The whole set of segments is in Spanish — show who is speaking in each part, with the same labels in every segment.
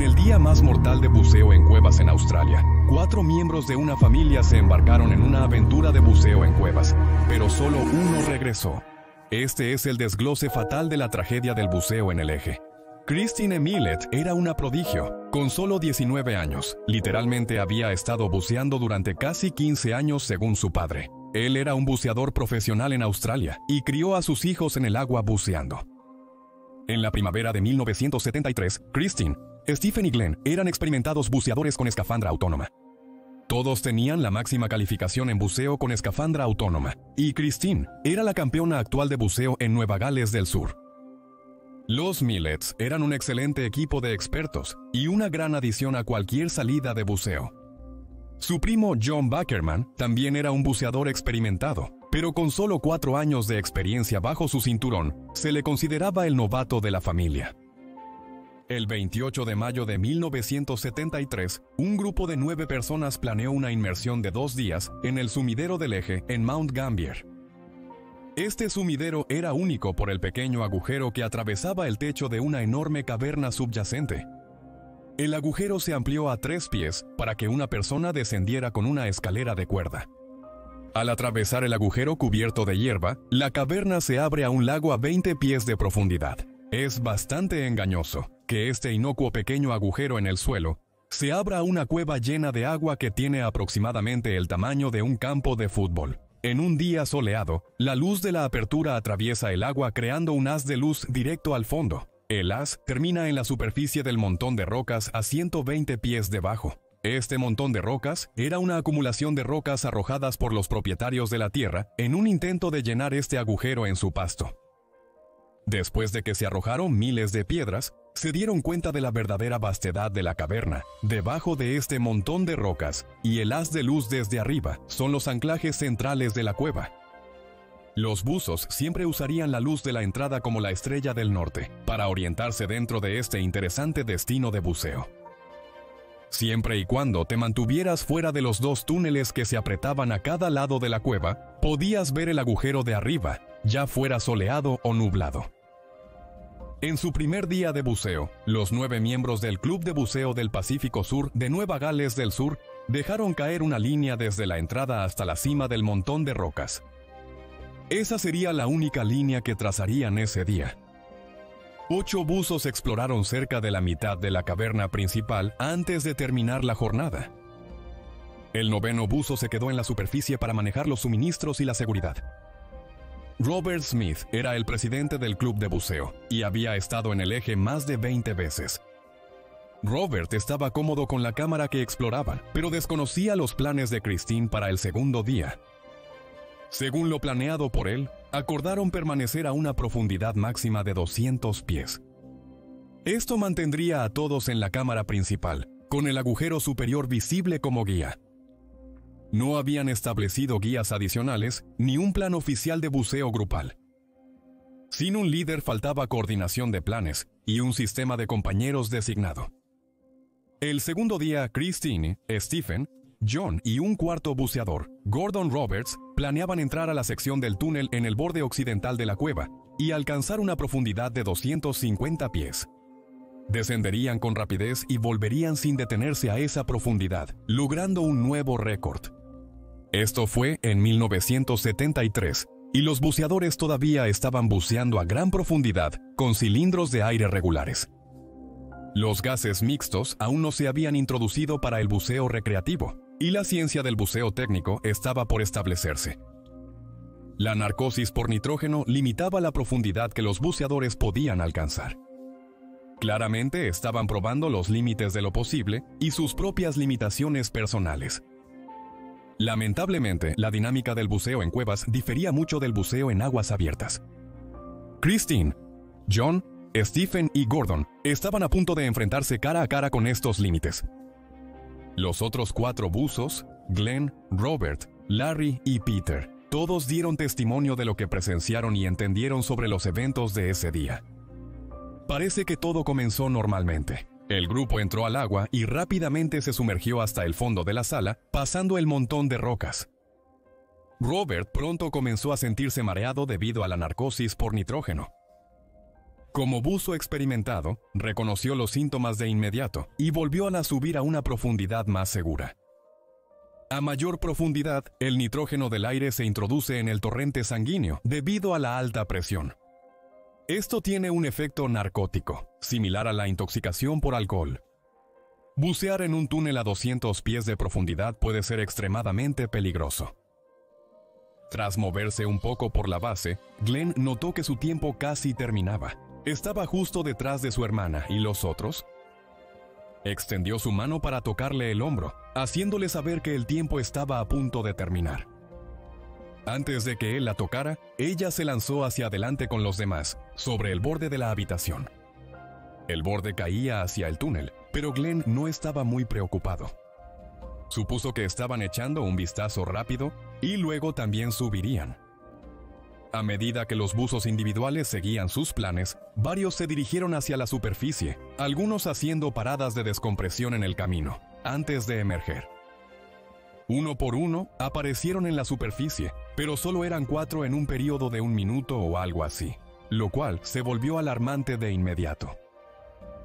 Speaker 1: En el día más mortal de buceo en cuevas en Australia, 4 miembros de una familia se embarcaron en una aventura de buceo en cuevas, pero solo uno regresó. Este es el desglose fatal de la tragedia del buceo en el Eje. Christine Millet era una prodigio. Con solo 19 años, literalmente había estado buceando durante casi 15 años según su padre. Él era un buceador profesional en Australia y crió a sus hijos en el agua buceando. En la primavera de 1973, Christine, Stephen y Glenn eran experimentados buceadores con escafandra autónoma. Todos tenían la máxima calificación en buceo con escafandra autónoma, y Christine era la campeona actual de buceo en Nueva Gales del Sur. Los Millets eran un excelente equipo de expertos y una gran adición a cualquier salida de buceo. Su primo John Buckerman también era un buceador experimentado, pero con solo 4 años de experiencia bajo su cinturón, se le consideraba el novato de la familia. El 28 de mayo de 1973, un grupo de 9 personas planeó una inmersión de 2 días en el sumidero del Eje en Mount Gambier. Este sumidero era único por el pequeño agujero que atravesaba el techo de una enorme caverna subyacente. El agujero se amplió a 3 pies para que una persona descendiera con una escalera de cuerda. Al atravesar el agujero cubierto de hierba, la caverna se abre a un lago a 20 pies de profundidad. Es bastante engañoso que este inocuo pequeño agujero en el suelo se abra a una cueva llena de agua que tiene aproximadamente el tamaño de un campo de fútbol. En un día soleado, la luz de la apertura atraviesa el agua creando un haz de luz directo al fondo. El haz termina en la superficie del montón de rocas a 120 pies debajo. Este montón de rocas era una acumulación de rocas arrojadas por los propietarios de la tierra en un intento de llenar este agujero en su pasto. Después de que se arrojaron miles de piedras, se dieron cuenta de la verdadera vastedad de la caverna. Debajo de este montón de rocas y el haz de luz desde arriba son los anclajes centrales de la cueva. Los buzos siempre usarían la luz de la entrada como la estrella del norte para orientarse dentro de este interesante destino de buceo. Siempre y cuando te mantuvieras fuera de los 2 túneles que se apretaban a cada lado de la cueva, podías ver el agujero de arriba, ya fuera soleado o nublado. En su primer día de buceo, los 9 miembros del Club de Buceo del Pacífico Sur de Nueva Gales del Sur dejaron caer una línea desde la entrada hasta la cima del montón de rocas. Esa sería la única línea que trazarían ese día. 8 buzos exploraron cerca de la mitad de la caverna principal antes de terminar la jornada. El 9º buzo se quedó en la superficie para manejar los suministros y la seguridad. Robert Smith era el presidente del club de buceo y había estado en el Eje más de 20 veces. Robert estaba cómodo con la cámara que exploraban, pero desconocía los planes de Christine para el segundo día. Según lo planeado por él, acordaron permanecer a una profundidad máxima de 200 pies. Esto mantendría a todos en la cámara principal, con el agujero superior visible como guía. No habían establecido guías adicionales ni un plan oficial de buceo grupal. Sin un líder faltaba coordinación de planes y un sistema de compañeros designado. El segundo día, Christine, Stephen, John y un cuarto buceador, Gordon Roberts, planeaban entrar a la sección del túnel en el borde occidental de la cueva y alcanzar una profundidad de 250 pies. Descenderían con rapidez y volverían sin detenerse a esa profundidad, logrando un nuevo récord. Esto fue en 1973, y los buceadores todavía estaban buceando a gran profundidad con cilindros de aire regulares. Los gases mixtos aún no se habían introducido para el buceo recreativo, y la ciencia del buceo técnico estaba por establecerse. La narcosis por nitrógeno limitaba la profundidad que los buceadores podían alcanzar. Claramente estaban probando los límites de lo posible y sus propias limitaciones personales. Lamentablemente, la dinámica del buceo en cuevas difería mucho del buceo en aguas abiertas. Christine, John, Stephen y Gordon estaban a punto de enfrentarse cara a cara con estos límites. Los otros 4 buzos, Glenn, Robert, Larry y Peter, todos dieron testimonio de lo que presenciaron y entendieron sobre los eventos de ese día. Parece que todo comenzó normalmente. El grupo entró al agua y rápidamente se sumergió hasta el fondo de la sala, pasando el montón de rocas. Robert pronto comenzó a sentirse mareado debido a la narcosis por nitrógeno. Como buzo experimentado, reconoció los síntomas de inmediato y volvió a subir a una profundidad más segura. A mayor profundidad, el nitrógeno del aire se introduce en el torrente sanguíneo debido a la alta presión. Esto tiene un efecto narcótico, similar a la intoxicación por alcohol. Bucear en un túnel a 200 pies de profundidad puede ser extremadamente peligroso. Tras moverse un poco por la base, Glenn notó que su tiempo casi terminaba. Estaba justo detrás de su hermana y los otros. Extendió su mano para tocarle el hombro, haciéndole saber que el tiempo estaba a punto de terminar. Antes de que él la tocara, ella se lanzó hacia adelante con los demás, sobre el borde de la habitación. El borde caía hacia el túnel, pero Glenn no estaba muy preocupado. Supuso que estaban echando un vistazo rápido y luego también subirían. A medida que los buzos individuales seguían sus planes, varios se dirigieron hacia la superficie, algunos haciendo paradas de descompresión en el camino, antes de emerger. Uno por uno aparecieron en la superficie, pero solo eran 4 en un periodo de 1 minuto o algo así, lo cual se volvió alarmante de inmediato.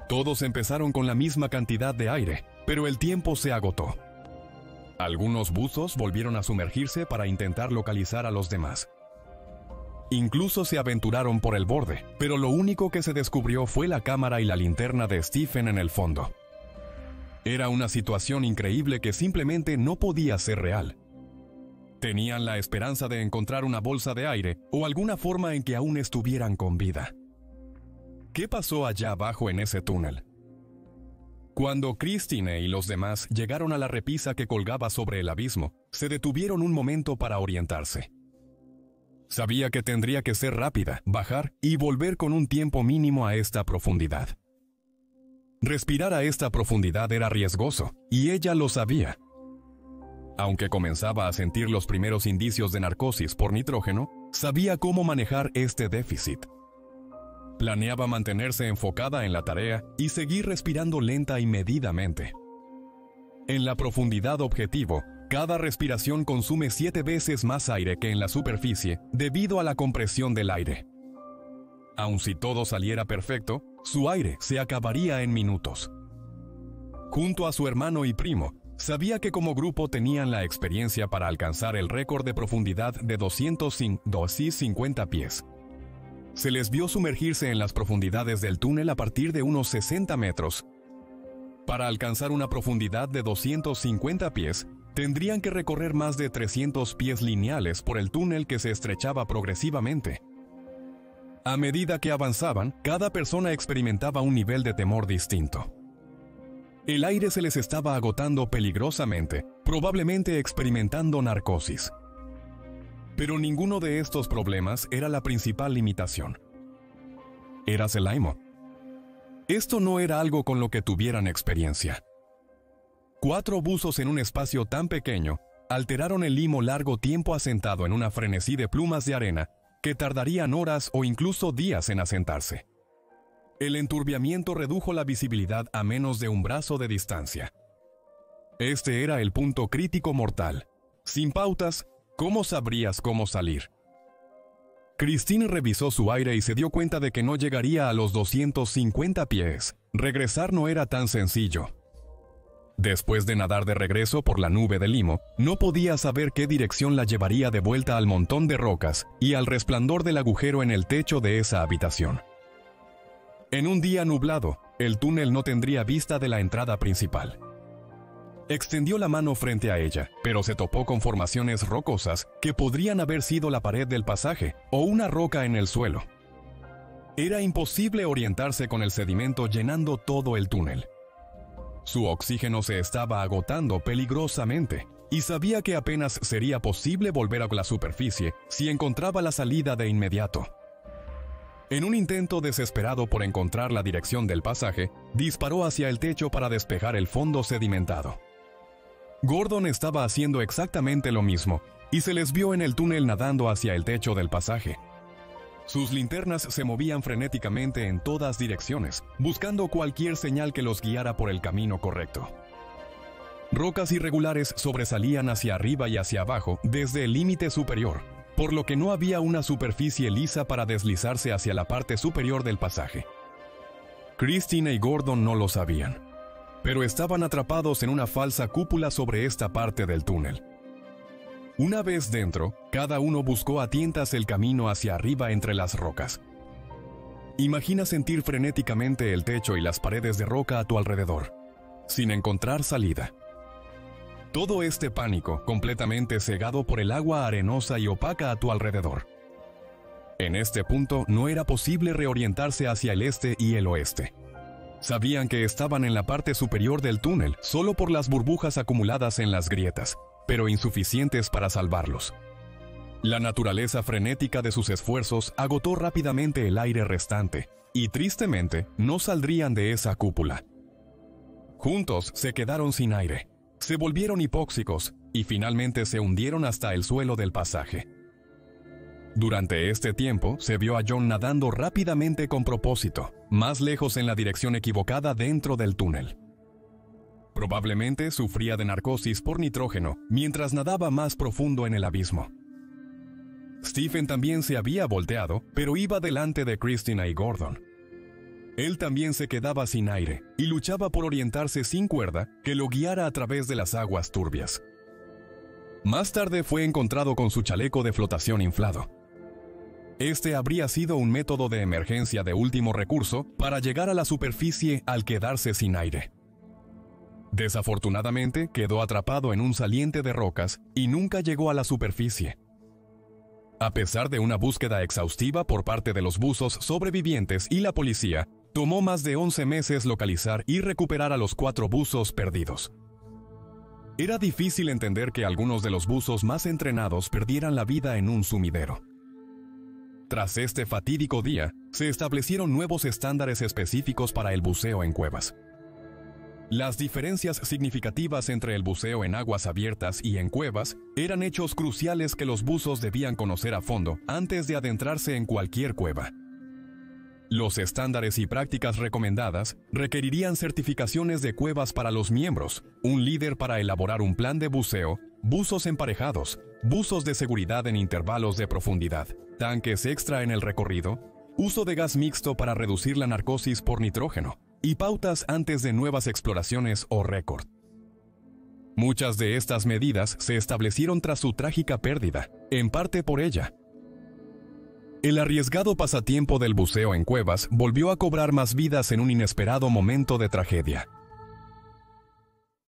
Speaker 1: Todos empezaron con la misma cantidad de aire, pero el tiempo se agotó. Algunos buzos volvieron a sumergirse para intentar localizar a los demás. Incluso se aventuraron por el borde, pero lo único que se descubrió fue la cámara y la linterna de Stephen en el fondo. Era una situación increíble que simplemente no podía ser real. Tenían la esperanza de encontrar una bolsa de aire o alguna forma en que aún estuvieran con vida. ¿Qué pasó allá abajo en ese túnel? Cuando Christine y los demás llegaron a la repisa que colgaba sobre el abismo, se detuvieron un momento para orientarse. Sabía que tendría que ser rápida, bajar y volver con un tiempo mínimo a esta profundidad. Respirar a esta profundidad era riesgoso, y ella lo sabía. Aunque comenzaba a sentir los primeros indicios de narcosis por nitrógeno, sabía cómo manejar este déficit. Planeaba mantenerse enfocada en la tarea y seguir respirando lenta y medidamente. En la profundidad objetivo, cada respiración consume 7 veces más aire que en la superficie debido a la compresión del aire. Aun si todo saliera perfecto, su aire se acabaría en minutos. Junto a su hermano y primo, sabía que como grupo tenían la experiencia para alcanzar el récord de profundidad de 250 pies. Se les vio sumergirse en las profundidades del túnel a partir de unos 60 metros. Para alcanzar una profundidad de 250 pies, tendrían que recorrer más de 300 pies lineales por el túnel que se estrechaba progresivamente. A medida que avanzaban, cada persona experimentaba un nivel de temor distinto. El aire se les estaba agotando peligrosamente, probablemente experimentando narcosis. Pero ninguno de estos problemas era la principal limitación. Era Selaimo. Esto no era algo con lo que tuvieran experiencia. 4 buzos en un espacio tan pequeño alteraron el limo largo tiempo asentado en una frenesí de plumas de arena que tardarían horas o incluso días en asentarse. El enturbiamiento redujo la visibilidad a menos de un brazo de distancia. Este era el punto crítico mortal. Sin pautas, ¿cómo sabrías cómo salir? Christine revisó su aire y se dio cuenta de que no llegaría a los 250 pies. Regresar no era tan sencillo. Después de nadar de regreso por la nube de limo, no podía saber qué dirección la llevaría de vuelta al montón de rocas y al resplandor del agujero en el techo de esa habitación. En un día nublado, el túnel no tendría vista de la entrada principal. Extendió la mano frente a ella, pero se topó con formaciones rocosas que podrían haber sido la pared del pasaje o una roca en el suelo. Era imposible orientarse con el sedimento llenando todo el túnel. Su oxígeno se estaba agotando peligrosamente, y sabía que apenas sería posible volver a la superficie si encontraba la salida de inmediato. En un intento desesperado por encontrar la dirección del pasaje, disparó hacia el techo para despejar el fondo sedimentado. Gordon estaba haciendo exactamente lo mismo, y se les vio en el túnel nadando hacia el techo del pasaje. Sus linternas se movían frenéticamente en todas direcciones, buscando cualquier señal que los guiara por el camino correcto. Rocas irregulares sobresalían hacia arriba y hacia abajo desde el límite superior, por lo que no había una superficie lisa para deslizarse hacia la parte superior del pasaje. Christina y Gordon no lo sabían, pero estaban atrapados en una falsa cúpula sobre esta parte del túnel. Una vez dentro, cada uno buscó a tientas el camino hacia arriba entre las rocas. Imagina sentir frenéticamente el techo y las paredes de roca a tu alrededor, sin encontrar salida. Todo este pánico completamente cegado por el agua arenosa y opaca a tu alrededor. En este punto no era posible reorientarse hacia el este y el oeste. Sabían que estaban en la parte superior del túnel solo por las burbujas acumuladas en las grietas, pero insuficientes para salvarlos. La naturaleza frenética de sus esfuerzos agotó rápidamente el aire restante, y tristemente no saldrían de esa cúpula. Juntos se quedaron sin aire, se volvieron hipóxicos y finalmente se hundieron hasta el suelo del pasaje. Durante este tiempo se vio a John nadando rápidamente con propósito, más lejos en la dirección equivocada dentro del túnel. Probablemente sufría de narcosis por nitrógeno mientras nadaba más profundo en el abismo. Stephen también se había volteado, pero iba delante de Christina y Gordon. Él también se quedaba sin aire y luchaba por orientarse sin cuerda que lo guiara a través de las aguas turbias. Más tarde fue encontrado con su chaleco de flotación inflado. Este habría sido un método de emergencia de último recurso para llegar a la superficie al quedarse sin aire. Desafortunadamente, quedó atrapado en un saliente de rocas y nunca llegó a la superficie. A pesar de una búsqueda exhaustiva por parte de los buzos sobrevivientes y la policía, tomó más de 11 meses localizar y recuperar a los 4 buzos perdidos. Era difícil entender que algunos de los buzos más entrenados perdieran la vida en un sumidero. Tras este fatídico día, se establecieron nuevos estándares específicos para el buceo en cuevas. Las diferencias significativas entre el buceo en aguas abiertas y en cuevas eran hechos cruciales que los buzos debían conocer a fondo antes de adentrarse en cualquier cueva. Los estándares y prácticas recomendadas requerirían certificaciones de cuevas para los miembros, un líder para elaborar un plan de buceo, buzos emparejados, buzos de seguridad en intervalos de profundidad, tanques extra en el recorrido, uso de gas mixto para reducir la narcosis por nitrógeno, y pautas antes de nuevas exploraciones o récord. Muchas de estas medidas se establecieron tras su trágica pérdida, en parte por ella. El arriesgado pasatiempo del buceo en cuevas volvió a cobrar más vidas en un inesperado momento de tragedia.